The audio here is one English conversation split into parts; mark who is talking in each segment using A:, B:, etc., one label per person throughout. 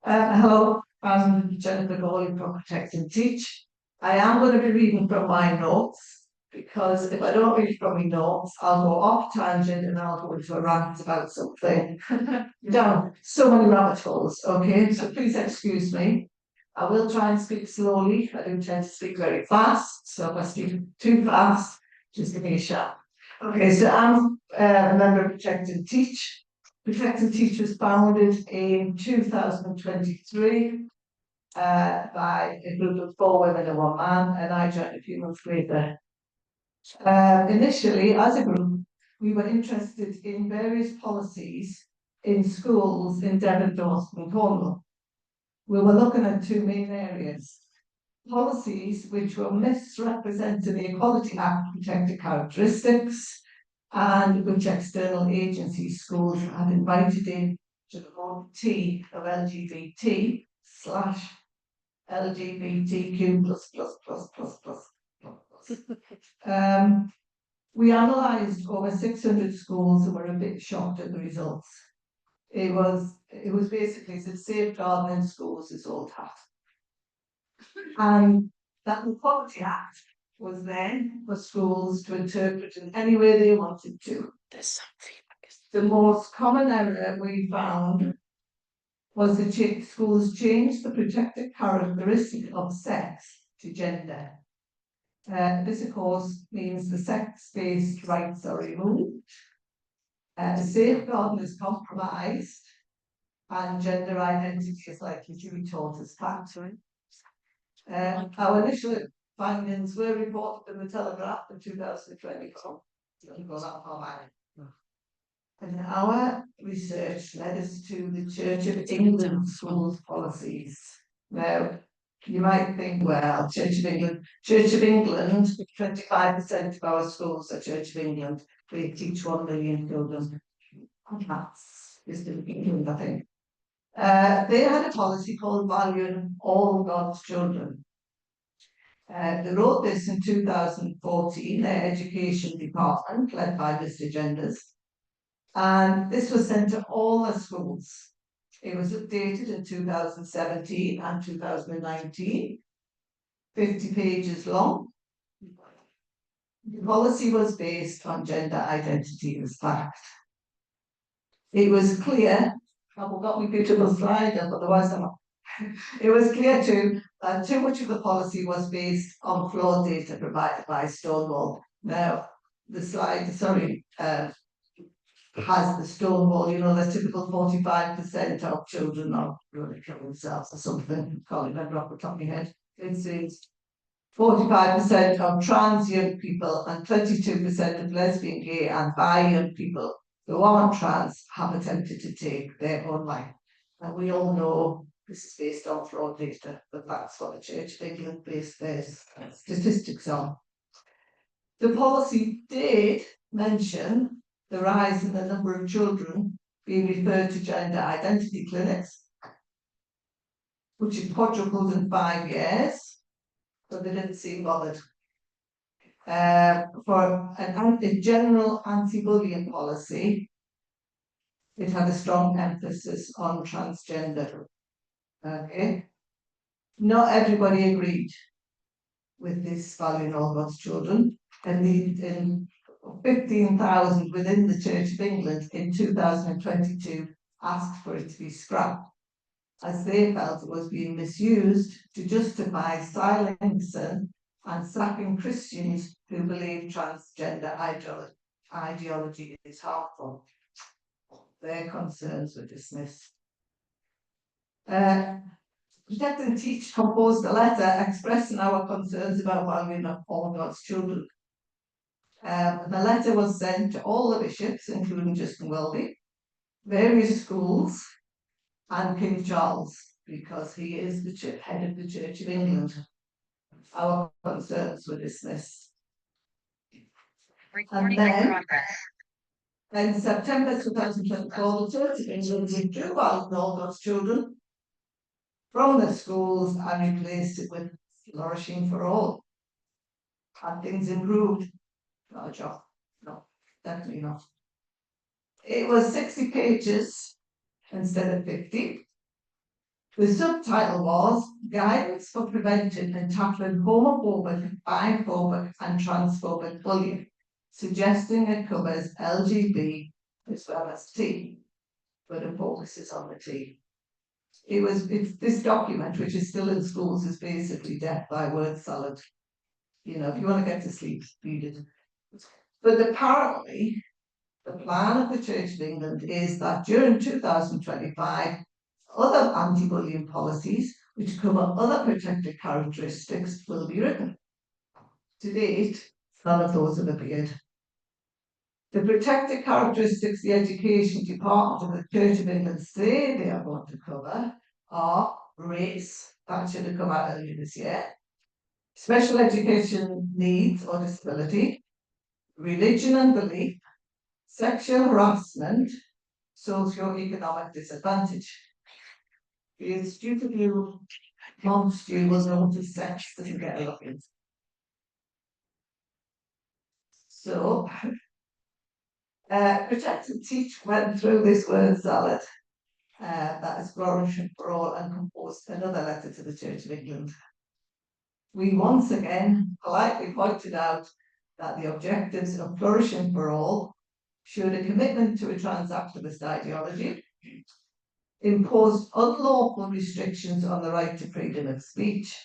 A: Hello, I'm Jennifer Gourley from Protect and Teach. I am going to be reading from my notes because if I don't read from my notes, I'll go off tangent and I'll go into a rant about something. Down so many rabbit holes, okay? So please excuse me. I will try and speak slowly. I do tend to speak very fast, so if I speak too fast, just give me a shout. Okay, so I'm a member of Protect and Teach. Protect and Teach was founded in 2023 by a group of 4 women and 1 man, and I joined a few months later. Initially, as a group, we were interested in various policies in schools in Devon, Dorset and Cornwall. We were looking at 2 main areas. Policies which were misrepresenting the Equality Act protected characteristics and which external agencies schools had invited in to the whole T of LGBT slash LGBTQ plus. We analysed over 600 schools and were a bit shocked at the results. It was basically the safeguarding in schools is old hat. And that the Equality Act was then for schools to interpret in any way they wanted to. The most common error we found was that schools changed the protected characteristic of sex to gender. This, of course, means the sex-based rights are removed, safeguarding is compromised, and gender identity is likely to be taught as fact. Our initial findings were reported in the Telegraph in 2024. Don't go that far back. And our research led us to the Church of England schools policies. Now, you might think, well, Church of England, 25% of our schools are Church of England. They teach 1 million children. That's just in England, I think. They had a policy called valuing all God's children. They wrote this in 2014, their education department, led by Mr. Genders. And this was sent to all the schools. It was updated in 2017 and 2019, 50 pages long. The policy was based on gender identity as fact. It was clear, I forgot my beautiful slide, otherwise I'm not. It was clear too that too much of the policy was based on flawed data provided by Stonewall. Now, the slide, has the Stonewall, you know, the typical 45% of children are going to kill themselves or something. Can't remember off the top of my head. It says 45% of trans young people and 22% of lesbian, gay and bi young people who aren't trans have attempted to take their own life. And we all know this is based on flawed data, but that's what the Church of England based their statistics on. The policy did mention the rise in the number of children being referred to gender identity clinics, which had quadrupled in 5 years, but they didn't seem bothered. For a general anti-bullying policy, it had a strong emphasis on transgender. Okay, not everybody agreed with this valuing all God's children, and in 15,000 within the Church of England in 2022 asked for it to be scrapped, as they felt it was being misused to justify silencing and sacking Christians who believe transgender ideology is harmful. Their concerns were dismissed. Protect and Teach composed a letter expressing our concerns about valuing all God's children. The letter was sent to all the bishops, including Justin Welby, various schools, and King Charles, because he is the head of the Church of England. Our concerns were dismissed. And then, in September 2024, the Church of England withdrew all God's children from the schools and replaced it with Flourishing for All. Had things improved? Not a job. No, definitely not. It was 60 pages instead of 50. The subtitle was Guidance for Preventing and Tackling Homophobic, Biphobic and Transphobic Bullying, suggesting it covers LGB as well as T, but it focuses on the T. It's this document, which is still in schools, is basically death by word salad. You know, if you want to get to sleep, read it. But apparently, the plan of the Church of England is that during 2025, other anti-bullying policies, which cover other protected characteristics, will be written. To date, none of those have appeared. The protected characteristics the Education Department of the Church of England say they are going to cover are race, that should have come out earlier this year, special education needs or disability, religion and belief, sexual harassment, socio-economic disadvantage. The astute of you amongst you will notice sex doesn't get a look in. So, Protect and Teach went through this word salad that is flourishing for all and composed another letter to the Church of England. We once again politely pointed out that the objectives of flourishing for all showed a commitment to a trans activist ideology, imposed unlawful restrictions on the right to freedom of speech,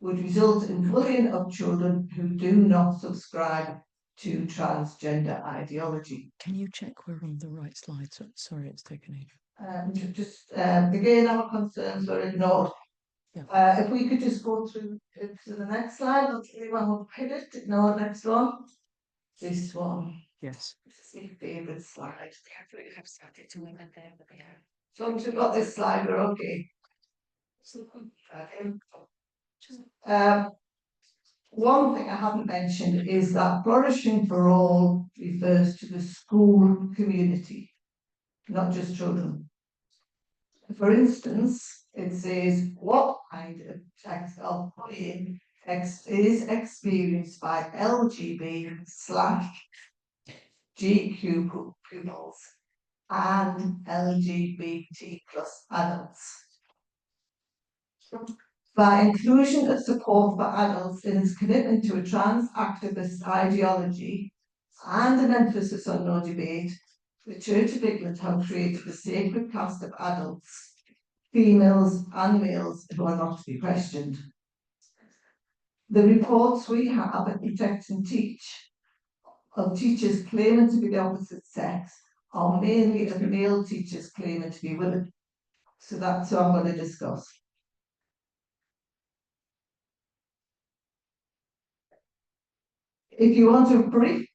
A: would result in bullying of children who do not subscribe to transgender ideology.
B: Can you check we're on the right slide? Sorry, it's taken ages.
A: Again, our concerns were ignored.
B: Yeah.
A: If we could just go through to the next slide, I'll tell you when we'll hit it. Ignore the next one. This one.
B: Yes.
A: This is my favourite slide. As long as we've got this slide, we're okay. One thing I haven't mentioned is that flourishing for all refers to the school community, not just children. For instance, it says what kind of bullying is experienced by LGB/GQ pupils and LGBT plus adults. By inclusion of support for adults in its commitment to a trans activist ideology and an emphasis on no debate, the Church of England have created a sacred caste of adults, females and males, who are not to be questioned. The reports we have at Protect and Teach of teachers claiming to be the opposite sex are mainly of male teachers claiming to be women. So that's what I'm going to discuss. If you want a brief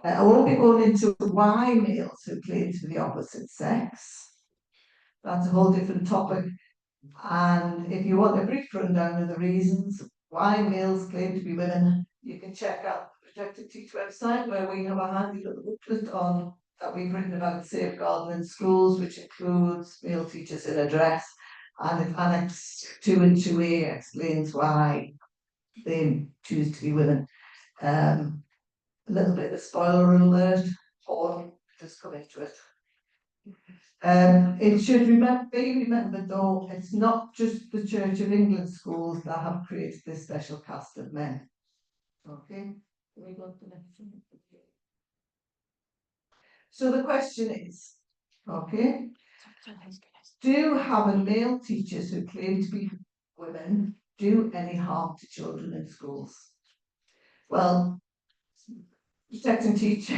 A: I won't be going into why males who claim to be the opposite sex. That's a whole different topic. And if you want a brief rundown of the reasons why males claim to be women, you can check out the Protect and Teach website, where we have a handy little booklet on that we've written about safeguarding in schools, which includes male teachers in a dress, and if Annex 2 and 2A explains why they choose to be women. A little bit of spoiler alert, or just come into it. It should be remembered though, it's not just the Church of England schools that have created this special caste of men. Okay, can we go to the next one? So the question is, okay, do having male teachers who claim to be women do any harm to children in schools? Well, Protect and Teach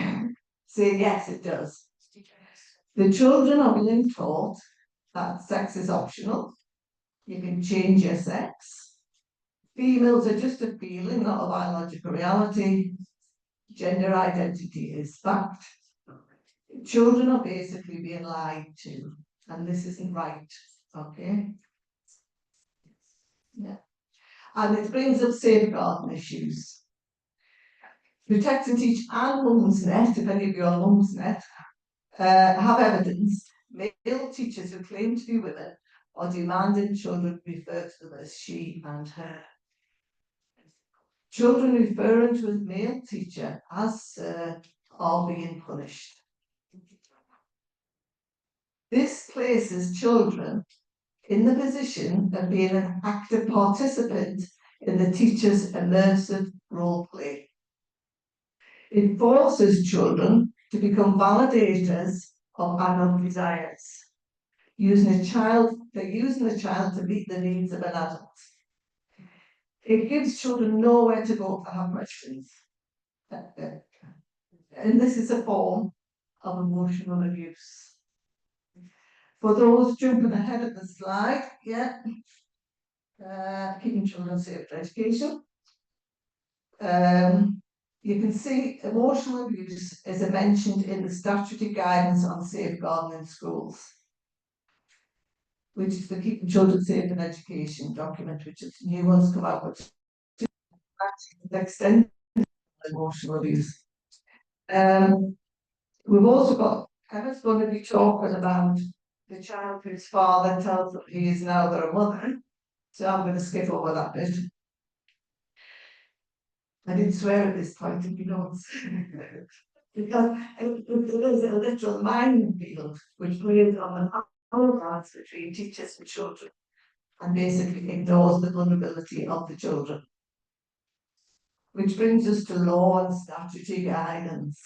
A: say yes, it does. The children are being taught that sex is optional. You can change your sex. Females are just a feeling, not a biological reality. Gender identity is fact. Children are basically being lied to, and this isn't right. Okay? Yeah. And it brings up safeguarding issues. Protect and Teach and Mumsnet, if any of you are Mumsnet, have evidence male teachers who claim to be women are demanding children refer to them as she and her. Children referring to a male teacher as sir are being punished. This places children in the position of being an active participant in the teacher's immersive role play. It forces children to become validators of adult desires, using the child to meet the needs of an adult. It gives children nowhere to go to have questions. And this is a form of emotional abuse. For those jumping ahead of the slide, keeping children safe for education. You can see emotional abuse is mentioned in the statutory guidance on safeguarding in schools, which is the Keeping Children Safe in Education document, which is new ones come out with extended emotional abuse. We've also got Emma's going to be talking about the child whose father tells them he is now their mother. So I'm going to skip over that bit. I didn't swear at this point in my notes. Because there is a literal minefield which plays on the balance between teachers and children and basically ignores the vulnerability of the children. Which brings us to law and statutory guidance.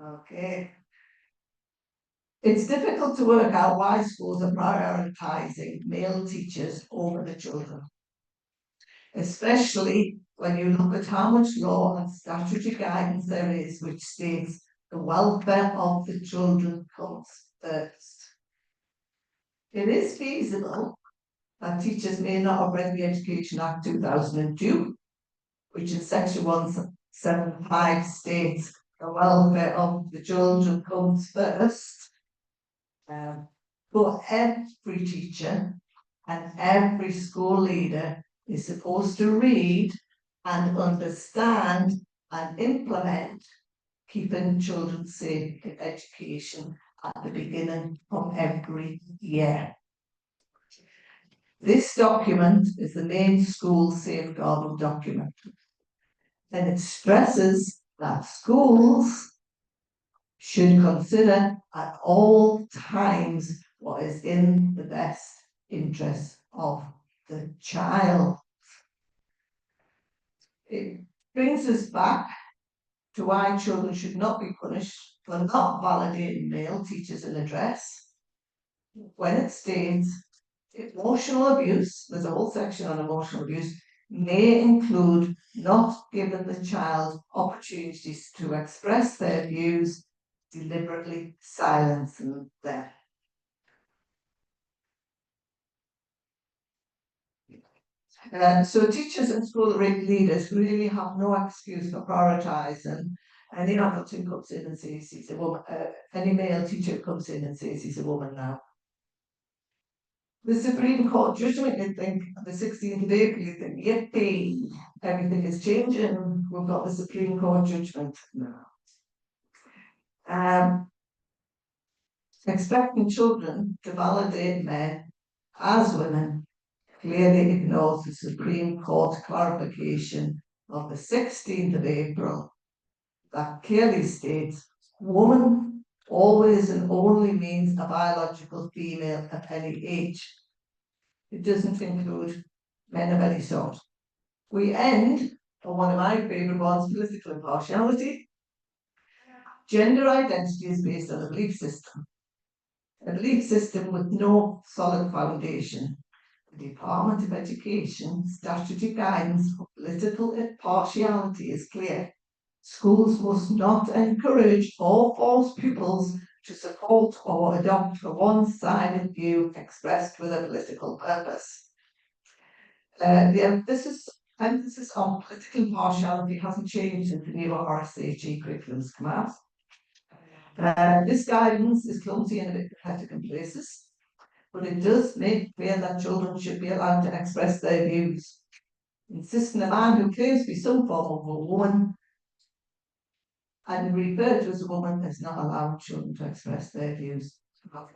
A: Okay. It's difficult to work out why schools are prioritising male teachers over the children, especially when you look at how much law and statutory guidance there is which states the welfare of the children comes first. It is feasible that teachers may not have read the Education Act 2002, which in section 175 states the welfare of the children comes first. But every teacher and every school leader is supposed to read and understand and implement keeping children safe in education at the beginning of every year. This document is the main school safeguarding document, and it stresses that schools should consider at all times what is in the best interest of the child. It brings us back to why children should not be punished for not validating male teachers in a dress. When it states emotional abuse, there's a whole section on emotional abuse, may include not giving the child opportunities to express their views, deliberately silencing them. So teachers and school leaders really have no excuse for prioritising any adult who comes in and says he's a woman, any male teacher comes in and says he's a woman now. The Supreme Court judgment, you think, on the 16th of April, you think, yippee, everything is changing. We've got the Supreme Court judgment now. Expecting children to validate men as women clearly ignores the Supreme Court clarification of the 16th of April that clearly states woman always and only means a biological female at any age. It doesn't include men of any sort. We end on one of my favourite ones, political impartiality. Gender identity is based on a belief system. A belief system with no solid foundation. The Department of Education statutory guidance for political impartiality is clear. Schools must not encourage or force pupils to support or adopt a one-sided view expressed with a political purpose. The emphasis on political impartiality hasn't changed since the new RSHE curriculums come out. This guidance is clumsy and a bit pathetic in places, but it does make clear that children should be allowed to express their views. Insisting a man who claims to be some form of a woman and referred to as a woman is not allowing children to express their views.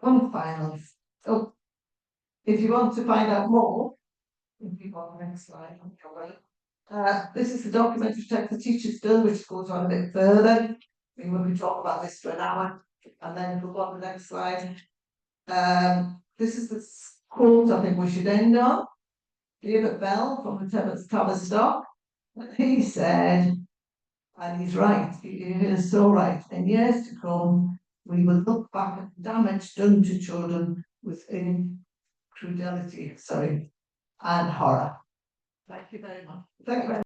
A: One final. So, if you want to find out more, if you go on the next slide, this is the document which the teacher's done, which goes on a bit further. We will be talking about this for an hour, and then we'll go on the next slide. This is the quote I think we should end on. David Bell from the Tavistock. He said, and he's right, he is so right, in years to come, we will look back at damage done to children with incredulity, and horror. Thank you very much. Thank you very much.